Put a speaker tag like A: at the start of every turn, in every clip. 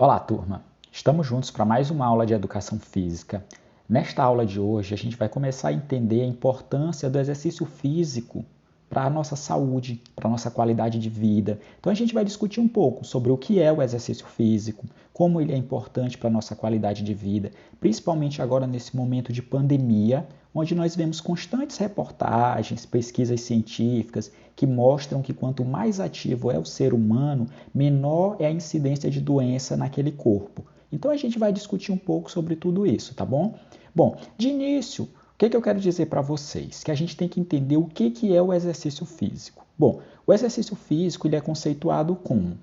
A: Olá, turma! Estamos juntos para mais uma aula de Educação Física. Nesta aula de hoje, a gente vai começar a entender a importância do exercício físico para a nossa saúde, para a nossa qualidade de vida. Então, a gente vai discutir um pouco sobre o que é o exercício físico, como ele é importante para a nossa qualidade de vida, principalmente agora nesse momento de pandemia, onde nós vemos constantes reportagens, pesquisas científicas que mostram que quanto mais ativo é o ser humano, menor é a incidência de doença naquele corpo. Então a gente vai discutir um pouco sobre tudo isso, tá bom? Bom, de início, o que eu quero dizer para vocês? Que a gente tem que entender o que é o exercício físico. Bom, o exercício físico ele é conceituado como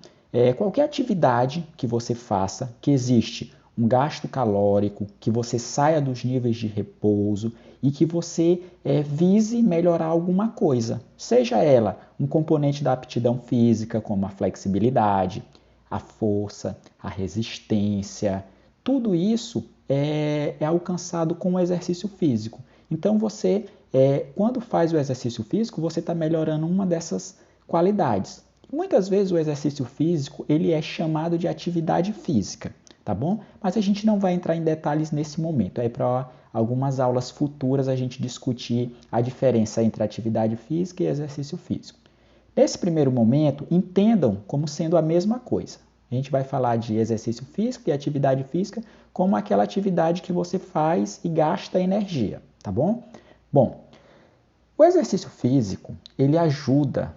A: qualquer atividade que você faça, que existe um gasto calórico, que você saia dos níveis de repouso e que você vise melhorar alguma coisa, seja ela um componente da aptidão física, como a flexibilidade, a força, a resistência, tudo isso é alcançado com o exercício físico. Então você, quando faz o exercício físico, você está melhorando uma dessas qualidades. Muitas vezes o exercício físico ele é chamado de atividade física, tá bom? Mas a gente não vai entrar em detalhes nesse momento. É para algumas aulas futuras a gente discutir a diferença entre atividade física e exercício físico. Nesse primeiro momento, entendam como sendo a mesma coisa. A gente vai falar de exercício físico e atividade física como aquela atividade que você faz e gasta energia, tá bom? Bom, o exercício físico, ele ajuda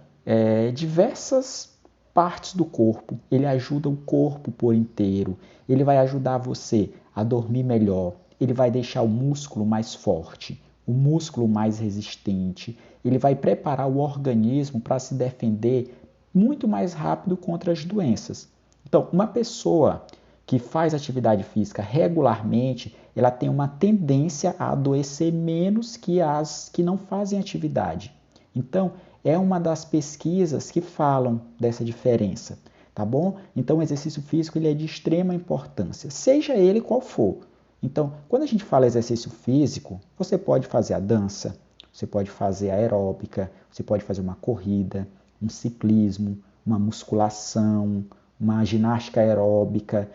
A: diversas partes do corpo, ele ajuda o corpo por inteiro, ele vai ajudar você a dormir melhor, ele vai deixar o músculo mais forte, o músculo mais resistente, ele vai preparar o organismo para se defender muito mais rápido contra as doenças. Então, uma pessoa que faz atividade física regularmente, ela tem uma tendência a adoecer menos que as que não fazem atividade. Então, é uma das pesquisas que falam dessa diferença, tá bom? Então, o exercício físico ele é de extrema importância, seja ele qual for. Então, quando a gente fala exercício físico, você pode fazer a dança, você pode fazer a aeróbica, você pode fazer uma corrida, um ciclismo, uma musculação, uma ginástica aeróbica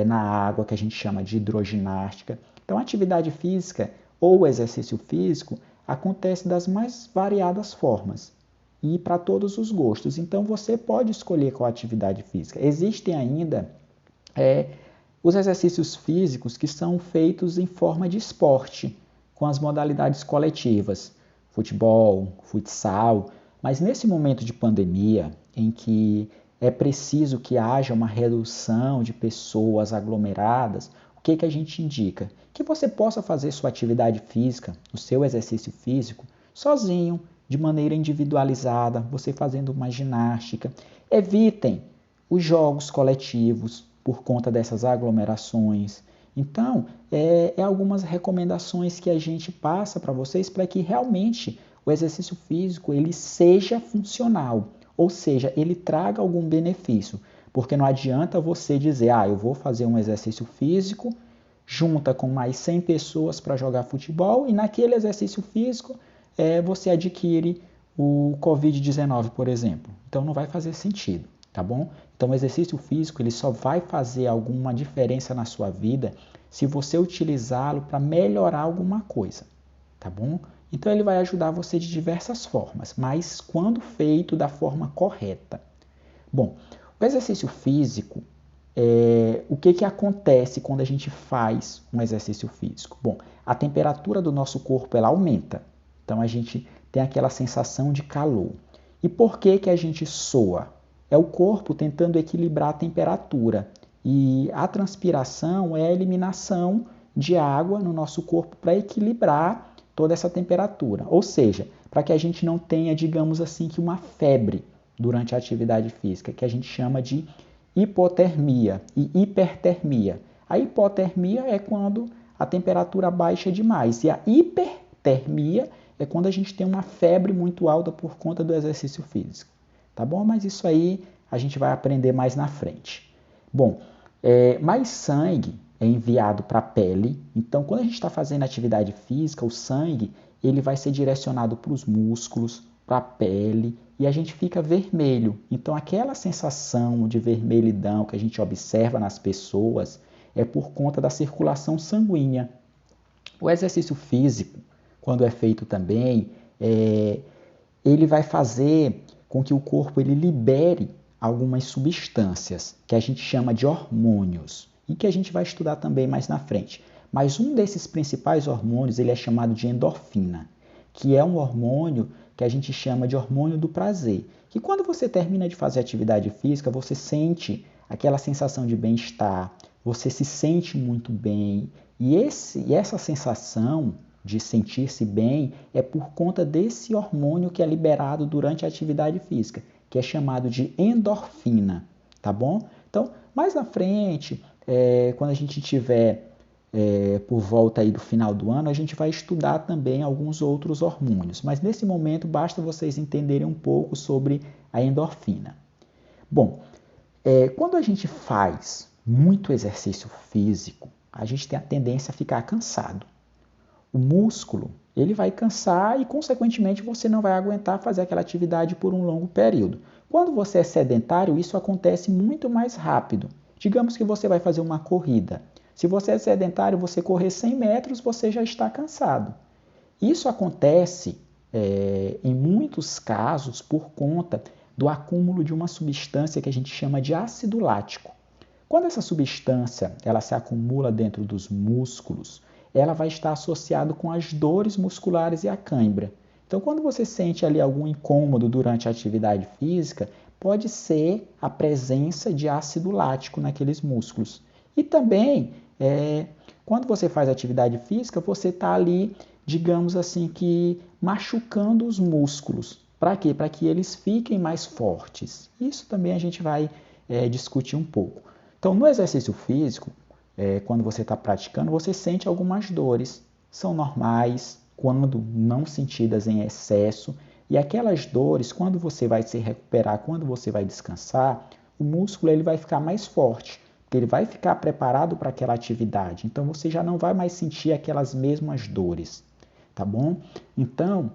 A: na água, que a gente chama de hidroginástica. Então, a atividade física ou exercício físico acontece das mais variadas formas e para todos os gostos. Então, você pode escolher qual atividade física. Existem ainda os exercícios físicos que são feitos em forma de esporte, com as modalidades coletivas, futebol, futsal, mas nesse momento de pandemia, em que é preciso que haja uma redução de pessoas aglomeradas, o que a gente indica? Que você possa fazer sua atividade física, o seu exercício físico, sozinho, de maneira individualizada, você fazendo uma ginástica. Evitem os jogos coletivos por conta dessas aglomerações. Então, algumas recomendações que a gente passa para vocês para que realmente o exercício físico ele seja funcional, ou seja, ele traga algum benefício. Porque não adianta você dizer, eu vou fazer um exercício físico, junta com mais 100 pessoas para jogar futebol e naquele exercício físico você adquire o Covid-19, por exemplo. Então não vai fazer sentido, tá bom? Então o exercício físico ele só vai fazer alguma diferença na sua vida se você utilizá-lo para melhorar alguma coisa, tá bom? Então ele vai ajudar você de diversas formas, mas quando feito da forma correta. Bom, o exercício físico, o que acontece quando a gente faz um exercício físico? Bom, a temperatura do nosso corpo ela aumenta, então a gente tem aquela sensação de calor. E por que a gente soa? É o corpo tentando equilibrar a temperatura. E a transpiração é a eliminação de água no nosso corpo para equilibrar toda essa temperatura. Ou seja, para que a gente não tenha, digamos assim, que uma febre durante a atividade física, que a gente chama de hipotermia e hipertermia. A hipotermia é quando a temperatura baixa demais e a hipertermia é quando a gente tem uma febre muito alta por conta do exercício físico. Tá bom? Mas isso aí a gente vai aprender mais na frente. Bom, mais sangue é enviado para a pele. Então, quando a gente está fazendo atividade física, o sangue ele vai ser direcionado para os músculos, para a pele e a gente fica vermelho. Então, aquela sensação de vermelhidão que a gente observa nas pessoas é por conta da circulação sanguínea. O exercício físico, quando é feito também, ele vai fazer com que o corpo ele libere algumas substâncias que a gente chama de hormônios e que a gente vai estudar também mais na frente. Mas um desses principais hormônios ele é chamado de endorfina, que é um hormônio que a gente chama de hormônio do prazer. Que quando você termina de fazer atividade física, você sente aquela sensação de bem-estar, você se sente muito bem. E essa sensação de sentir-se bem é por conta desse hormônio que é liberado durante a atividade física, que é chamado de endorfina, tá bom? Então, mais na frente, quando a gente tiver por volta aí do final do ano, a gente vai estudar também alguns outros hormônios, mas nesse momento basta vocês entenderem um pouco sobre a endorfina. Bom, quando a gente faz muito exercício físico, a gente tem a tendência a ficar cansado. O músculo, ele vai cansar e, consequentemente, você não vai aguentar fazer aquela atividade por um longo período. Quando você é sedentário, isso acontece muito mais rápido. Digamos que você vai fazer uma corrida. Se você é sedentário, você correr 100 metros, você já está cansado. Isso acontece, em muitos casos, por conta do acúmulo de uma substância que a gente chama de ácido lático. Quando essa substância ela se acumula dentro dos músculos, ela vai estar associada com as dores musculares e a cãibra. Então, quando você sente ali algum incômodo durante a atividade física, pode ser a presença de ácido lático naqueles músculos. E também, quando você faz atividade física, você está ali, digamos assim, que machucando os músculos. Para quê? Para que eles fiquem mais fortes. Isso também a gente vai discutir um pouco. Então, no exercício físico, quando você está praticando, você sente algumas dores. São normais, quando não sentidas em excesso. E aquelas dores, quando você vai se recuperar, quando você vai descansar, o músculo ele vai ficar mais forte, porque ele vai ficar preparado para aquela atividade. Então, você já não vai mais sentir aquelas mesmas dores, tá bom? Então,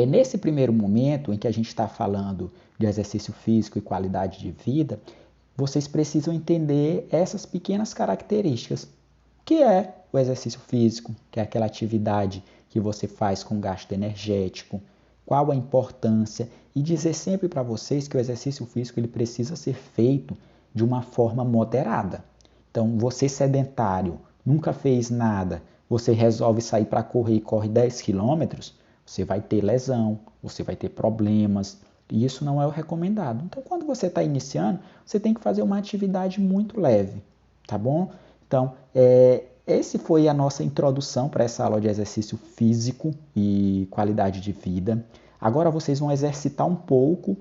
A: nesse primeiro momento em que a gente está falando de exercício físico e qualidade de vida, vocês precisam entender essas pequenas características, que é o exercício físico, que é aquela atividade que você faz com gasto energético, qual a importância, e dizer sempre para vocês que o exercício físico ele precisa ser feito de uma forma moderada. Então, você sedentário, nunca fez nada, você resolve sair para correr e corre 10 quilômetros, você vai ter lesão, você vai ter problemas, e isso não é o recomendado. Então, quando você está iniciando, você tem que fazer uma atividade muito leve, tá bom? Então, essa foi a nossa introdução para essa aula de exercício físico e qualidade de vida. Agora vocês vão exercitar um pouco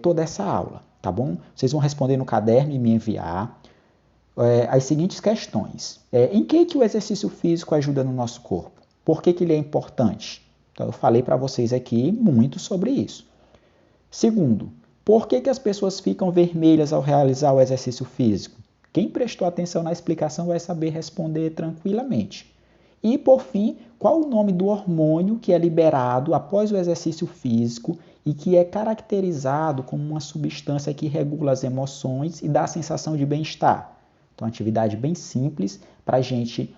A: toda essa aula, tá bom? Vocês vão responder no caderno e me enviar as seguintes questões. Em que o exercício físico ajuda no nosso corpo? Por que ele é importante? Então, eu falei para vocês aqui muito sobre isso. Segundo, por que as pessoas ficam vermelhas ao realizar o exercício físico? Quem prestou atenção na explicação vai saber responder tranquilamente. E, por fim, qual o nome do hormônio que é liberado após o exercício físico e que é caracterizado como uma substância que regula as emoções e dá a sensação de bem-estar? Então, uma atividade bem simples para a gente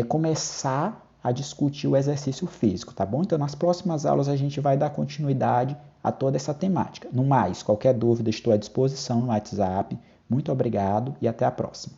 A: começar a discutir o exercício físico, tá bom? Então, nas próximas aulas a gente vai dar continuidade a toda essa temática. No mais, qualquer dúvida, estou à disposição no WhatsApp. Muito obrigado e até a próxima.